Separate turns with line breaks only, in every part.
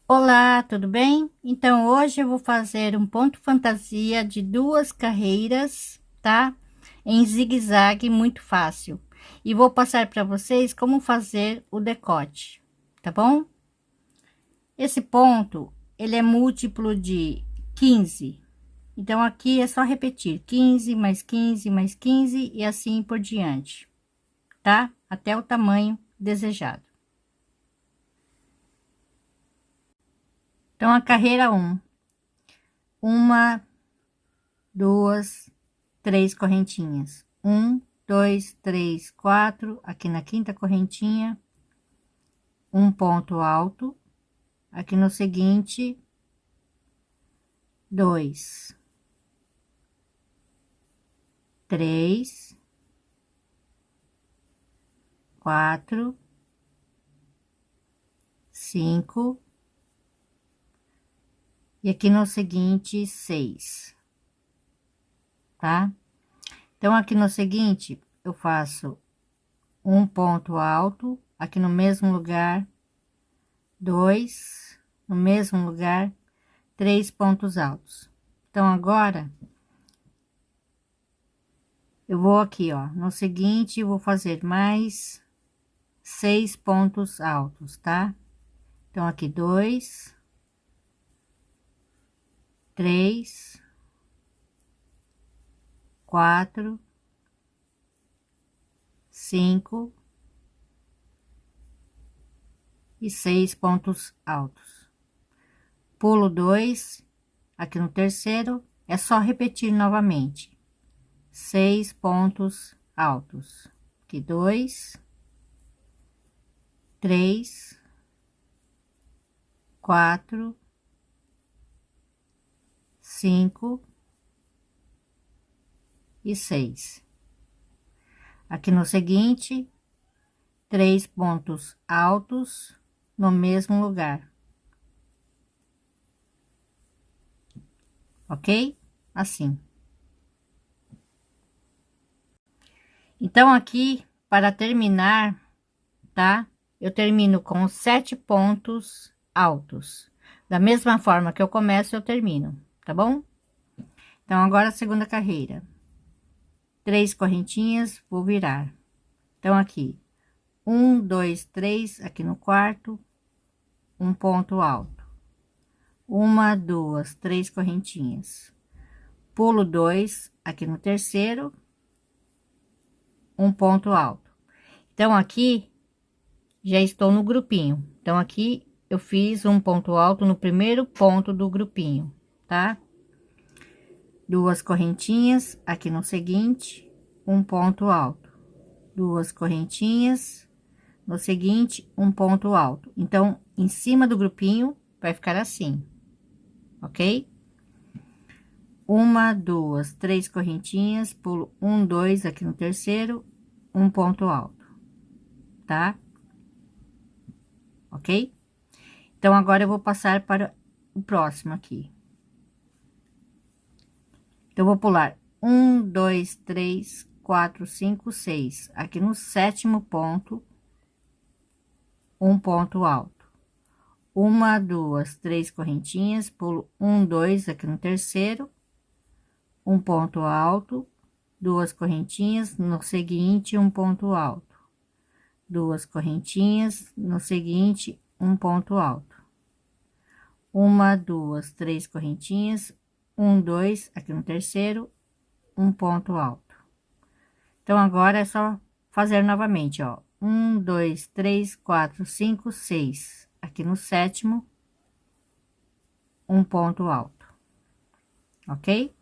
Olá, tudo bem? Então, hoje eu vou fazer um ponto fantasia de duas carreiras, tá? Em zigue-zague, muito fácil. E vou passar para vocês como fazer o decote, tá bom? Esse ponto, ele é múltiplo de 15. Então, aqui é só repetir 15 mais 15 mais 15 e assim por diante, tá? Até o tamanho desejado. Então, a carreira uma, duas, três correntinhas. Um, dois, três, quatro. Aqui na quinta correntinha, um ponto alto. Aqui no seguinte, dois, três, quatro, cinco. E aqui no seguinte, seis, tá? Então, aqui no seguinte, eu faço um ponto alto, aqui no mesmo lugar, dois, no mesmo lugar, três pontos altos. Então, agora, eu vou aqui, ó, no seguinte, vou fazer mais seis pontos altos, tá? Então, aqui, dois, três, quatro, cinco e seis pontos altos. Pulo dois, aqui no terceiro, é só repetir novamente. Seis pontos altos. Aqui, dois, três, quatro, cinco e seis. Aqui no seguinte, três pontos altos no mesmo lugar, ok? Assim. Então, aqui, para terminar, tá? Eu termino com sete pontos altos. Da mesma forma que eu começo, eu termino, tá bom? Então, agora a segunda carreira. Três correntinhas, vou virar. Então, aqui, um, dois, três, aqui no quarto, um ponto alto. Uma, duas, três correntinhas. Pulo dois, aqui no terceiro, um ponto alto. Então, aqui, já estou no grupinho. Então, aqui, eu fiz um ponto alto no primeiro ponto do grupinho, tá? Duas correntinhas, aqui no seguinte, um ponto alto. Duas correntinhas, no seguinte, um ponto alto. Então, em cima do grupinho, vai ficar assim, ok? Uma, duas, três correntinhas, pulo um, dois, aqui no terceiro, um ponto alto, tá? Ok? Então, agora eu vou passar para o próximo aqui. Então, eu vou pular um, dois, três, quatro, cinco, seis. Aqui no sétimo ponto, um ponto alto. Uma, duas, três correntinhas, pulo um, dois, aqui no terceiro, um ponto alto, duas correntinhas, no seguinte, um ponto alto. Duas correntinhas, no seguinte, um ponto alto. Uma, duas, três correntinhas, um, dois, aqui no terceiro, um ponto alto. Então, agora é só fazer novamente, ó. Um, dois, três, quatro, cinco, seis. Aqui no sétimo, um ponto alto, ok?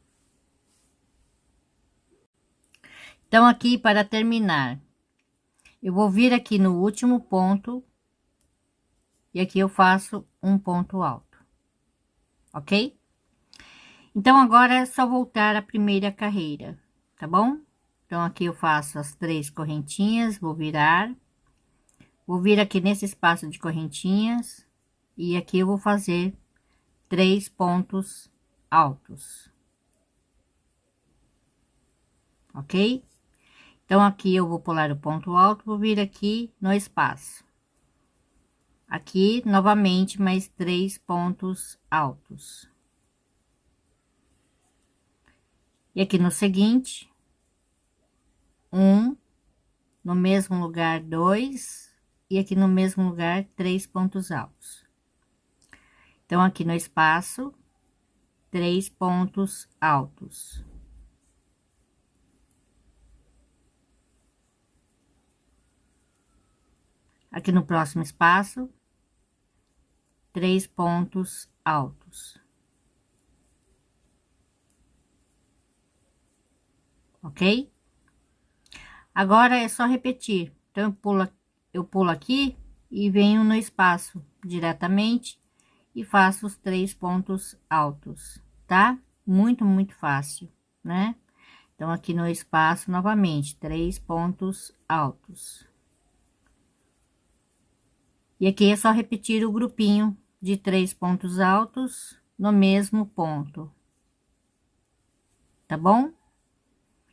Então, aqui, para terminar, eu vou vir aqui no último ponto e aqui eu faço um ponto alto, ok? Então, agora é só voltar à primeira carreira, tá bom? Então, aqui eu faço as três correntinhas, vou vir aqui nesse espaço de correntinhas e aqui eu vou fazer três pontos altos, ok? Então, aqui eu vou pular o ponto alto, vou vir aqui no espaço. Aqui, novamente, mais 3 pontos altos. E aqui no seguinte, no mesmo lugar, 2, e aqui no mesmo lugar, 3 pontos altos. Então, aqui no espaço, 3 pontos altos. Aqui no próximo espaço, 3 pontos altos. Ok? Agora é só repetir. Então, eu pulo aqui e venho no espaço diretamente e faço os 3 pontos altos, tá? Muito fácil, né? Então, aqui no espaço, novamente, 3 pontos altos. E aqui é só repetir o grupinho de 3 pontos altos no mesmo ponto, tá bom?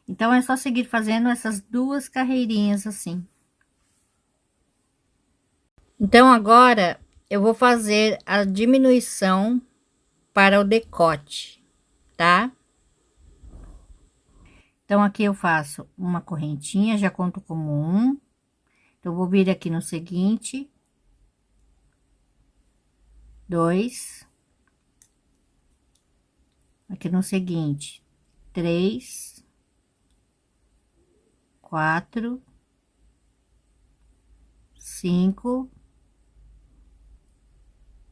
Então, é só seguir fazendo essas duas carreirinhas assim. Então, agora eu vou fazer a diminuição para o decote, tá? Então, aqui eu faço uma correntinha, já conto como um. Então, vou vir aqui no seguinte, 2. Aqui no seguinte, 3, 4, 5,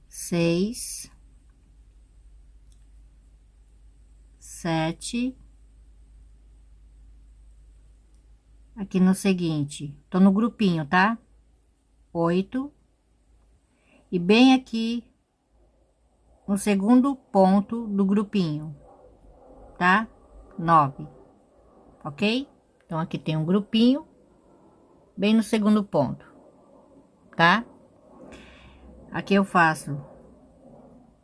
6, 7. Aqui no seguinte, tô no grupinho, tá? 8. E bem aqui no segundo ponto do grupinho, tá? 9, ok? Então, aqui tem um grupinho, bem no segundo ponto, tá? Aqui eu faço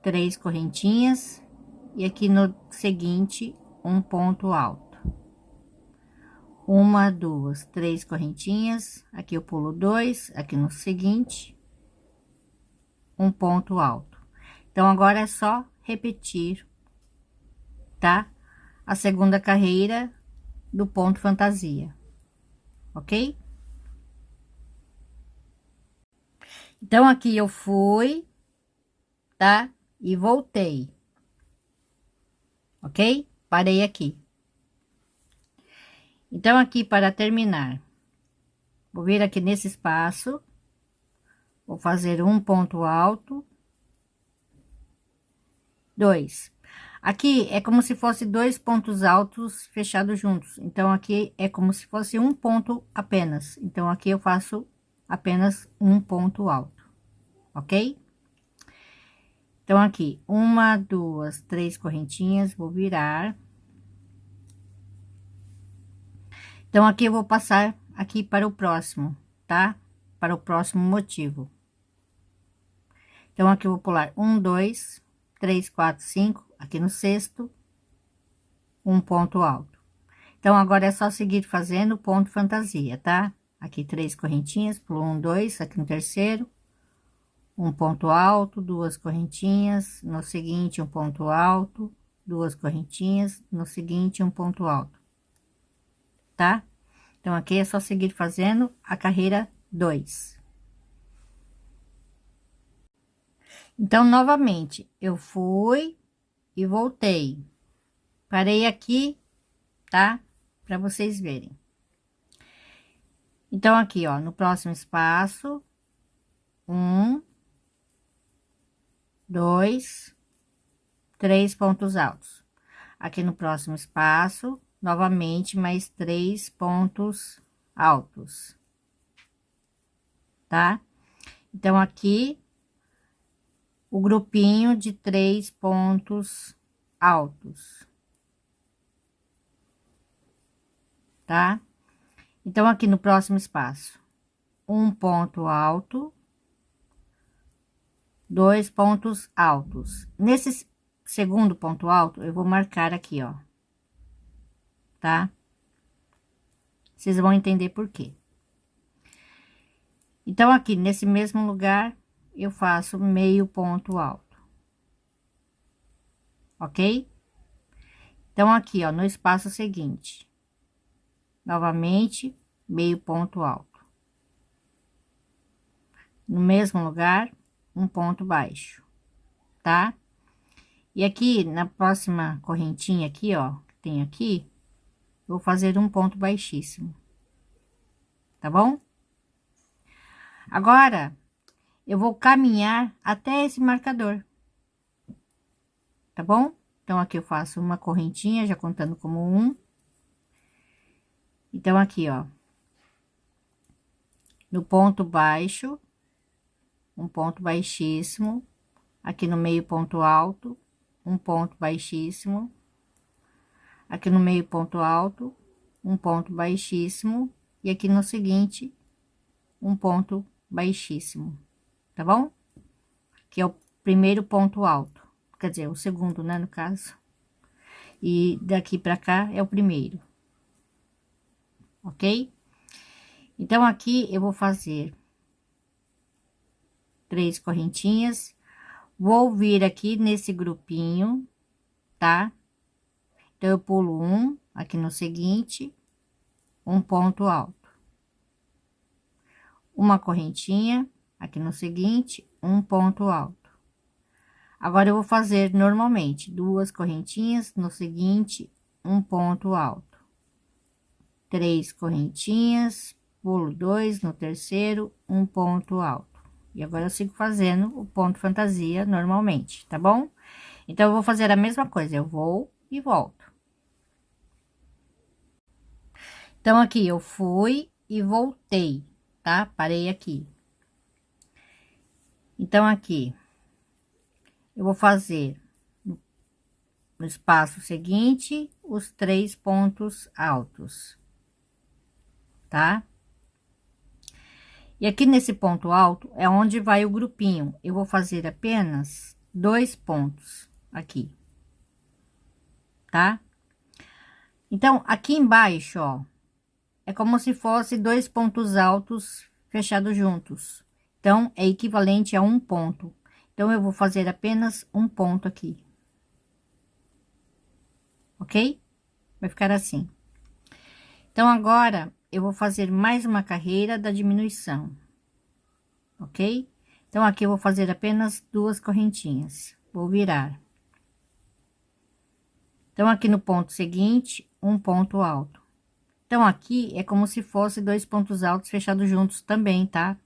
3 correntinhas e aqui no seguinte, um ponto alto. 1, 2, 3 correntinhas, aqui eu pulo 2, aqui no seguinte, um ponto alto. Então, agora é só repetir, tá? A segunda carreira do ponto fantasia, ok? Então, aqui eu fui, tá? E voltei, ok? Parei aqui. Então, aqui para terminar, vou vir aqui nesse espaço, vou fazer um ponto alto, 2. Aqui é como se fosse 2 pontos altos fechados juntos. Então, aqui é como se fosse um ponto apenas. Então, aqui eu faço apenas um ponto alto, ok? Então, aqui, 1, 2, 3 correntinhas, vou virar. Então, aqui eu vou passar aqui para o próximo, tá? Para o próximo motivo. Então, aqui eu vou pular 1, 2, 3, 4, 5, aqui no sexto, um ponto alto. Então, agora é só seguir fazendo ponto fantasia, tá? Aqui 3 correntinhas, pulo 1, 2, aqui no terceiro, um ponto alto, 2 correntinhas, no seguinte, um ponto alto, 2 correntinhas, no seguinte, um ponto alto, tá? Então, aqui é só seguir fazendo a carreira 2. Então, novamente, eu fui e voltei. Parei aqui, tá? Para vocês verem. Então, aqui, ó, no próximo espaço, 1, 2, 3 pontos altos. Aqui no próximo espaço, novamente, mais 3 pontos altos, tá? Então, aqui, o grupinho de 3 pontos altos, tá? Então, aqui no próximo espaço, um ponto alto, 2 pontos altos. Nesse segundo ponto alto, eu vou marcar aqui, ó, tá? Vocês vão entender por quê. Então, aqui nesse mesmo lugar, eu faço meio ponto alto, ok? Então, aqui, ó, no espaço seguinte, novamente, meio ponto alto. No mesmo lugar, um ponto baixo, tá? E aqui, na próxima correntinha aqui, ó, que tem aqui, vou fazer um ponto baixíssimo, tá bom? Agora, eu vou caminhar até esse marcador, tá bom? Então, aqui eu faço uma correntinha, já contando como um. Então, aqui, ó, no ponto baixo, um ponto baixíssimo, aqui no meio ponto alto, um ponto baixíssimo, aqui no meio ponto alto, um ponto baixíssimo, e aqui no seguinte, um ponto baixíssimo, tá bom? Que é o primeiro ponto alto, quer dizer, o segundo, né, no caso. E daqui pra cá é o primeiro, ok? Então, aqui eu vou fazer 3 correntinhas, vou vir aqui nesse grupinho, tá? Então, eu pulo um, aqui no seguinte, um ponto alto. Uma correntinha, aqui no seguinte, um ponto alto. Agora, eu vou fazer normalmente 2 correntinhas, no seguinte, um ponto alto. 3 correntinhas, pulo 2, no terceiro, um ponto alto. E agora, eu sigo fazendo o ponto fantasia normalmente, tá bom? Então, eu vou fazer a mesma coisa, eu vou e volto. Então, aqui eu fui e voltei, tá? Parei aqui. Então, aqui, eu vou fazer no espaço seguinte, os 3 pontos altos, tá? E aqui nesse ponto alto é onde vai o grupinho. Eu vou fazer apenas 2 pontos aqui, tá? Então, aqui embaixo, ó, é como se fosse 2 pontos altos fechados juntos. Então, é equivalente a um ponto. Então, eu vou fazer apenas um ponto aqui. Ok? Vai ficar assim. Então, agora, eu vou fazer mais uma carreira da diminuição. Ok? Então, aqui eu vou fazer apenas 2 correntinhas. Vou virar. Então, aqui no ponto seguinte, um ponto alto. Então, aqui é como se fosse 2 pontos altos fechados juntos também, tá?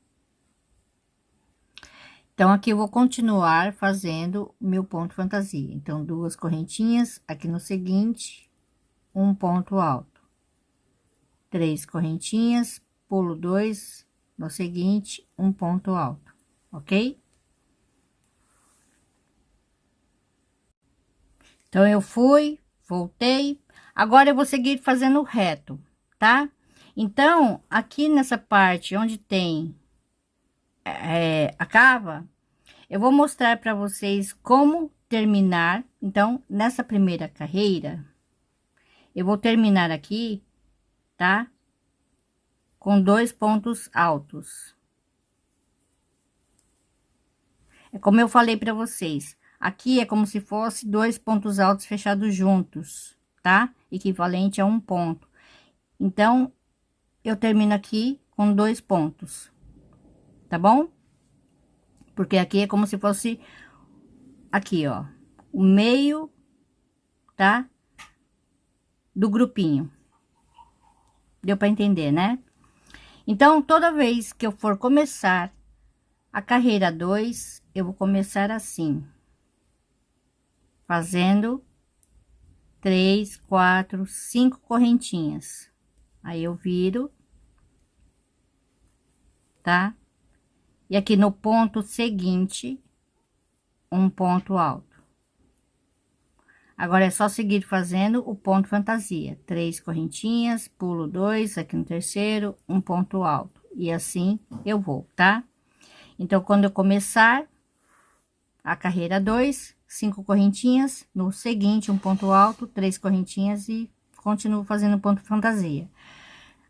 Então, aqui eu vou continuar fazendo meu ponto fantasia. Então, 2 correntinhas, aqui no seguinte, um ponto alto. 3 correntinhas, pulo 2, no seguinte, um ponto alto, ok? Então, eu fui, voltei. Agora, eu vou seguir fazendo reto, tá? Então, aqui nessa parte onde tem a cava, eu vou mostrar para vocês como terminar. Então, nessa primeira carreira, eu vou terminar aqui, tá? Com 2 pontos altos. É como eu falei para vocês, aqui é como se fosse 2 pontos altos fechados juntos, tá? Equivalente a um ponto. Então, eu termino aqui com 2 pontos, tá bom? Porque aqui é como se fosse aqui, ó, o meio, tá? Do grupinho. Deu para entender, né? Então, toda vez que eu for começar a carreira 2, eu vou começar assim, fazendo 3, 4, 5 correntinhas. Aí eu viro, tá? E aqui no ponto seguinte, um ponto alto. Agora é só seguir fazendo o ponto fantasia. 3 correntinhas, pulo 2, aqui no terceiro, um ponto alto. E assim eu vou, tá? Então, quando eu começar a carreira 2, 5 correntinhas, no seguinte, um ponto alto, 3 correntinhas e continuo fazendo ponto fantasia.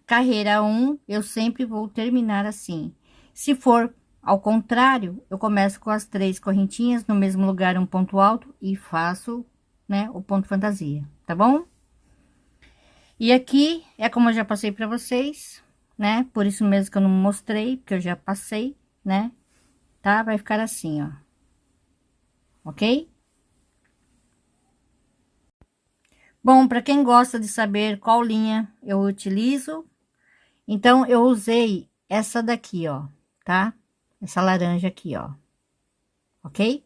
Carreira 1, eu sempre vou terminar assim. Se for Ao contrário, eu começo com as 3 correntinhas no mesmo lugar, um ponto alto e faço, né, o ponto fantasia, tá bom? E aqui é como eu já passei para vocês, né? Por isso mesmo que eu não mostrei, porque eu já passei, né? Tá? Vai ficar assim, ó. Ok? Bom, para quem gosta de saber qual linha eu utilizo, então eu usei essa daqui, ó, tá? Essa laranja aqui, ó. Ok?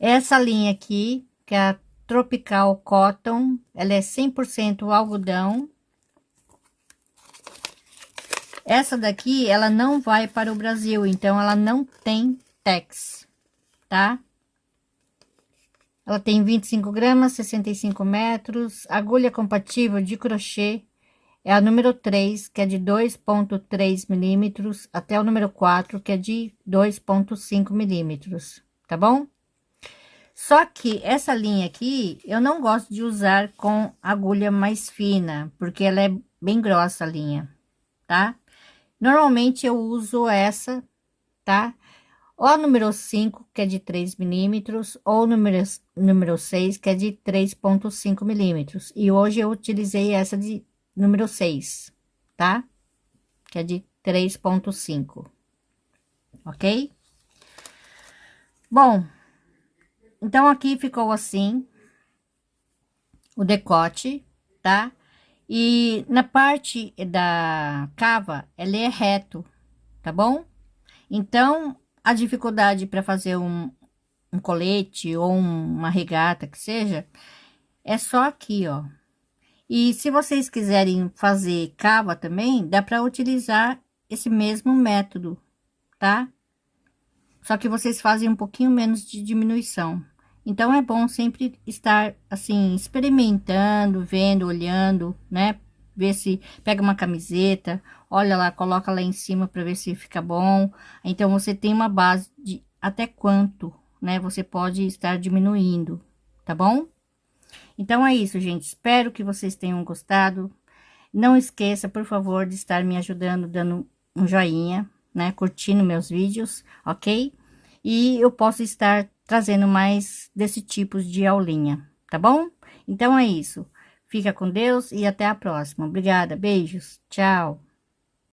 Essa linha aqui, que é a Tropical Cotton, ela é 100% algodão. Essa daqui, ela não vai para o Brasil, então ela não tem tex, tá? Ela tem 25 gramas, 65 metros, agulha compatível de crochê, é a número 3, que é de 2,3 milímetros, até o número 4, que é de 2,5 milímetros, tá bom? Só que essa linha aqui, eu não gosto de usar com agulha mais fina, porque ela é bem grossa a linha, tá? Normalmente eu uso essa, tá? Ou a número 5, que é de 3 milímetros, ou número 6, que é de 3,5 milímetros. E hoje eu utilizei essa de número 6, tá? Que é de 3,5, ok? Bom, então aqui ficou assim o decote, tá? E na parte da cava, ele é reto, tá bom? Então, a dificuldade para fazer um colete ou uma regata que seja, é só aqui, ó. E se vocês quiserem fazer cava também, dá para utilizar esse mesmo método, tá? Só que vocês fazem um pouquinho menos de diminuição. Então, é bom sempre estar, assim, experimentando, vendo, olhando, né? Ver se pega uma camiseta, olha lá, coloca lá em cima para ver se fica bom. Então, você tem uma base de até quanto, né? Você pode estar diminuindo, tá bom? Então, é isso, gente. Espero que vocês tenham gostado. Não esqueça, por favor, de estar me ajudando, dando um joinha, né? Curtindo meus vídeos, ok? E eu posso estar trazendo mais desse tipo de aulinha, tá bom? Então é isso. Fica com Deus e até a próxima. Obrigada, beijos, tchau.